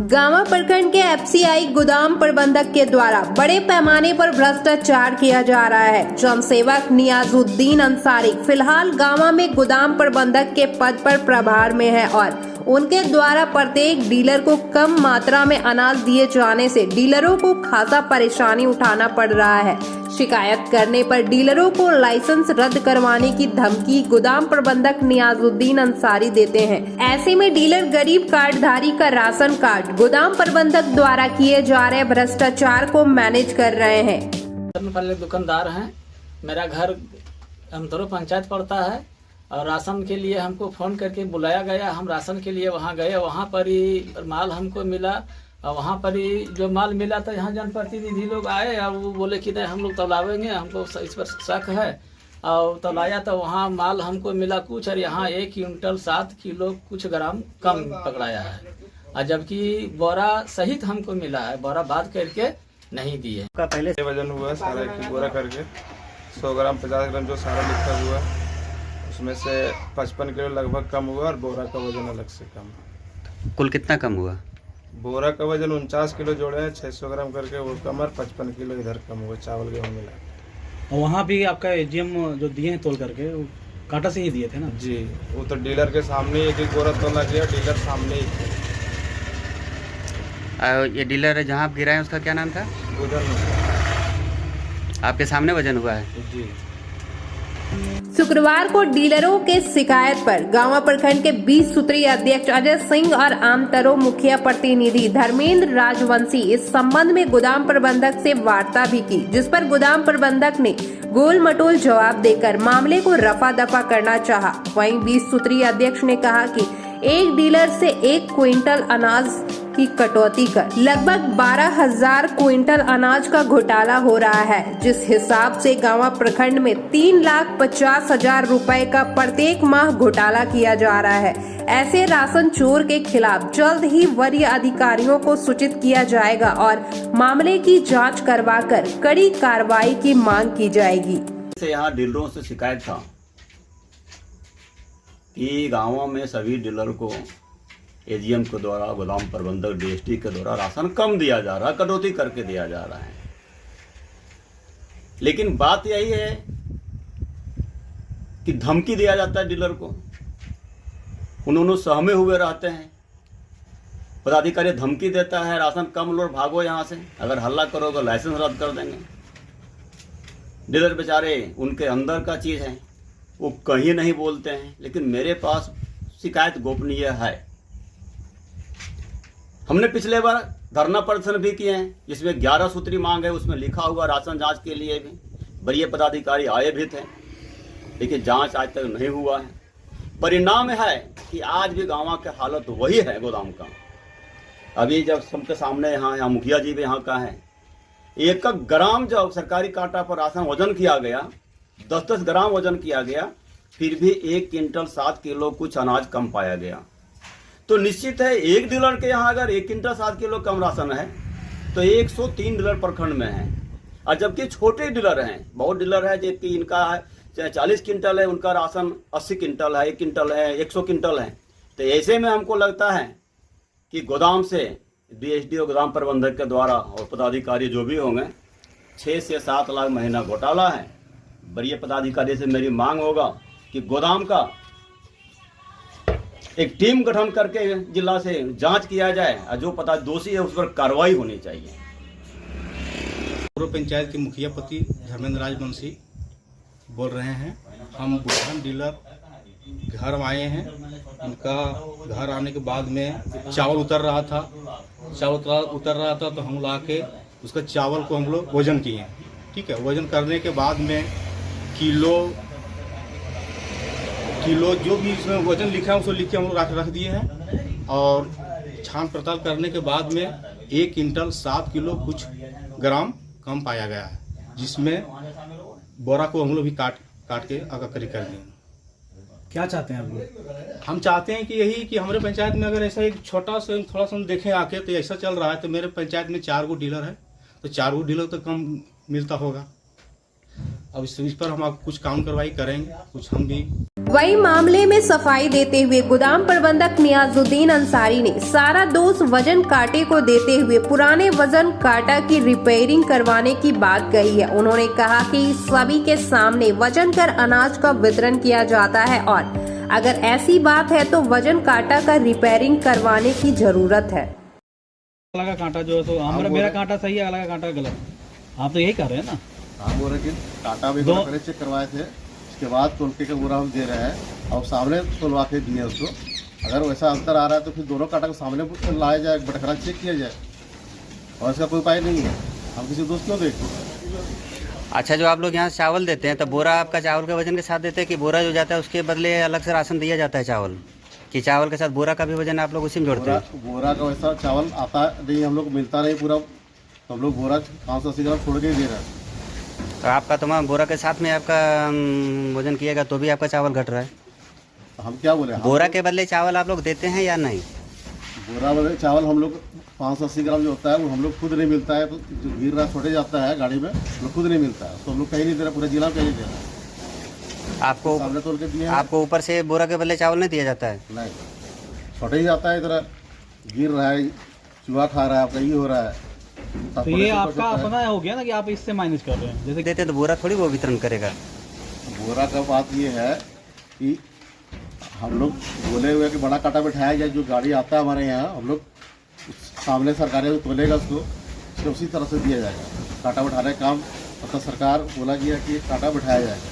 गांवा प्रखंड के एफसीआई गोदाम प्रबंधक के द्वारा बड़े पैमाने पर भ्रष्टाचार किया जा रहा है। जनसेवक नियाजुद्दीन अंसारी फिलहाल गांवा में गोदाम प्रबंधक के पद पर प्रभार में है और उनके द्वारा प्रत्येक डीलर को कम मात्रा में अनाज दिए जाने से डीलरों को खासा परेशानी उठाना पड़ रहा है। शिकायत करने पर डीलरों को लाइसेंस रद्द करवाने की धमकी गोदाम प्रबंधक नियाजुद्दीन अंसारी देते हैं। ऐसे में डीलर गरीब कार्डधारी का राशन कार्ड गोदाम प्रबंधक द्वारा किए जा रहे भ्रष्टाचार को मैनेज कर रहे हैं। पहले दुकानदार हैं, मेरा घर हमतरो पंचायत पड़ता है और राशन के लिए हमको फ़ोन करके बुलाया गया। हम राशन के लिए वहाँ गए, वहाँ पर ही माल हमको मिला और वहाँ पर ही जो माल मिला था यहाँ जनप्रतिनिधि लोग आए और वो बोले कि नहीं हम लोग तौलावेंगे, हमको इस पर शक है और तौलाया तो वहाँ माल हमको मिला कुछ और यहाँ 1 क्विंटल 7 किलो कुछ ग्राम कम पकड़ाया है और जबकि बोरा सहित हमको मिला है, बोरा बात करके नहीं दिए। का पहले से वजन हुआ है सारा एक बोरा करके 100 ग्राम 50 ग्राम जो सारा लिखा हुआ है उसमें से 55 किलो लगभग कम हुआ और बोरा का वजन अलग से कम। कुल कितना कम हुआ? बोरा का वजन 49 किलो जोड़े हैं, 600 ग्राम करके वो कम और 55 किलो इधर कम हुआ चावल गेहूँ मिला। वहाँ भी आपका एजीएम जो दिए हैं तोल करके वो कांटा से ही दिए थे ना? जी, वो तो डीलर के सामने एक बोरा तोला गया, डीलर सामने ही थे। ये डीलर जहाँ आप गिराए उसका क्या नाम था? उधर आपके सामने वजन हुआ है? जी। शुक्रवार को डीलरों के शिकायत पर गांवा प्रखंड के 20 सूत्रीय अध्यक्ष अजय सिंह और आमतरो मुखिया प्रतिनिधि धर्मेंद्र राजवंशी इस संबंध में गोदाम प्रबंधक से वार्ता भी की, जिस पर गोदाम प्रबंधक ने गोल मटोल जवाब देकर मामले को रफा दफा करना चाहा। वहीं 20 सूत्रीय अध्यक्ष ने कहा कि एक डीलर से 1 क्विंटल अनाज की कटौती कर लगभग 12,000 क्विंटल अनाज का घोटाला हो रहा है, जिस हिसाब से गांवा प्रखंड में 3,50,000 रुपए का प्रत्येक माह घोटाला किया जा रहा है। ऐसे राशन चोर के खिलाफ जल्द ही वरीय अधिकारियों को सूचित किया जाएगा और मामले की जांच करवाकर कड़ी कार्रवाई की मांग की जाएगी। यहाँ डीलरों से शिकायत था कि गांवों में सभी डीलर को एजीएम के द्वारा गोदाम प्रबंधक डीएसटी के द्वारा राशन कम दिया जा रहा है, कटौती करके दिया जा रहा है। लेकिन बात यही है कि धमकी दिया जाता है डीलर को, उन्होंने सहमे हुए रहते हैं। पदाधिकारी धमकी देता है राशन कम लो, भागो यहाँ से, अगर हल्ला करोगे लाइसेंस रद्द कर देंगे। डीलर बेचारे उनके अंदर का चीज़ है, वो कहीं नहीं बोलते हैं। लेकिन मेरे पास शिकायत गोपनीय है। हमने पिछले बार धरना प्रदर्शन भी किए हैं जिसमें 11 सूत्री मांग है, उसमें लिखा हुआ राशन जांच के लिए भी वरीय पदाधिकारी आए भी थे, लेकिन जांच आज तक नहीं हुआ है। परिणाम है कि आज भी गांव के हालत वही है गोदाम का। अभी जब सबके सामने यहाँ मुखिया जी भी यहाँ का है, 1 ग्राम जब सरकारी कांटा पर राशन वजन किया गया, 10-10 ग्राम वजन किया गया, फिर भी 1 क्विंटल 7 किलो कुछ अनाज कम पाया गया। तो निश्चित है एक डीलर के यहाँ अगर 1 क्विंटल 7 किलो कम राशन है तो 103 डीलर प्रखंड में है। और जबकि छोटे डीलर हैं, बहुत डीलर है जबकि इनका चाहे 40 क्विंटल है, उनका राशन 80 क्विंटल है, 1 क्विंटल है, 100 क्विंटल है। तो ऐसे में हमको लगता है कि गोदाम से डीएसडी और गोदाम प्रबंधक के द्वारा और पदाधिकारी जो भी होंगे 6 से 7 लाख महीना घोटाला है। वरीय पदाधिकारी से मेरी मांग होगा कि गोदाम का एक टीम गठन करके जिला से जांच किया जाए और जो पता दोषी है उस पर कार्रवाई होनी चाहिए। पूर्व पंचायत के मुखिया पति धर्मेंद्र राजवंशी बोल रहे हैं। हम बुढ़ान डीलर घर आए हैं। उनका घर आने के बाद में चावल उतर रहा था, तो हम ला के उसका चावल को हम लोग वजन किए। ठीक है, वजन करने के बाद में किलो जो भी इसमें वजन लिखा है उसको लिख के हम लोग रख दिए हैं। और छान पड़ताल करने के बाद में 1 क्विंटल 7 किलो कुछ ग्राम कम पाया गया है, जिसमें बोरा को हम लोग भी काट के आगाकारी कर दिए। क्या चाहते हैं आप लोग? हम चाहते हैं कि यही कि हमारे पंचायत में अगर ऐसा एक छोटा सा थोड़ा सा देखें आके तो ऐसा चल रहा है, तो मेरे पंचायत में 4 गो डीलर है, तो 4 गो डीलर तो कम मिलता होगा। अब इस पर हम कुछ कानून कार्रवाई करेंगे, कुछ हम भी वही मामले में सफाई देते हुए गोदाम प्रबंधक नियाजुद्दीन अंसारी ने सारा दोष वजन कांटे को देते हुए पुराने वजन कांटा की रिपेयरिंग करवाने की बात कही है। उन्होंने कहा कि सभी के सामने वजन कर अनाज का वितरण किया जाता है और अगर ऐसी बात है तो वजन कांटा का रिपेयरिंग करवाने की जरूरत है। अगला का कांटा जो है तो हमारा मेरा कांटा सही है, अगला का कांटा गलत। आप तो यही कर रहे हैं ना। हाँ बोल रहे कि कांटा भी पहले चेक करवाए थे, उसके बाद तोलके का बोरा हम दे रहे हैं और सामने तोलवा के दिए उसको। अगर वैसा अंतर आ रहा है तो फिर दोनों कांटा को सामने लाया जाए, बटखरा चेक किया जाए, और इसका कोई उपाय नहीं है। हम किसी दोस्त क्यों देखें। अच्छा, जो आप लोग यहाँ चावल देते हैं तो बोरा आपका चावल के वजन के साथ देते हैं कि बोरा जो जाता है उसके बदले अलग से राशन दिया जाता है चावल, कि चावल के साथ बोरा का भी वजन आप लोग उसी में जोड़ते हैं? बोरा का वैसा चावल आता नहीं, हम लोग को मिलता नहीं पूरा, तो हम लोग बोरा 580 ग्राम छोड़ के ही दे रहे हैं। तो आपका तमाम बोरा के साथ में आपका वजन किएगा तो भी आपका चावल घट रहा है। हम क्या बोले, बोरा के बदले चावल आप लोग देते हैं या नहीं? बोरा वाले चावल हम लोग 580 ग्राम जो होता है वो हम लोग खुद नहीं मिलता है, तो जो गिर रहा छोटे जाता है गाड़ी में वो खुद नहीं मिलता है, तो हम लोग कहीं नहीं दे रहे, पूरे जिला में कहीं नहीं दे रहे। आपको सामने तोल के दिए हैं। आपको ऊपर से बोरा के बदले चावल नहीं दिया जाता है? नहीं, छोटे ही जाता है, इधर गिर रहा है, चूहा खा रहा है, आपका ये हो रहा है। तो ये आपका अपना हो गया ना कि आप इससे माइनस कर रहे हैं। जैसे देते तो बोरा थोड़ी वो वितरण करेगा। बोरा का बात ये है कि हम लोग बोले हुए कि बड़ा कांटा बिठाया जाए, जो गाड़ी आता है हमारे यहाँ हम लोग सामने सरकारी तोलेगा उसको उसी तरह से दिया जाएगा। कांटा बिठाने का काम मतलब सरकार बोला गया कि कांटा बिठाया जाएगा।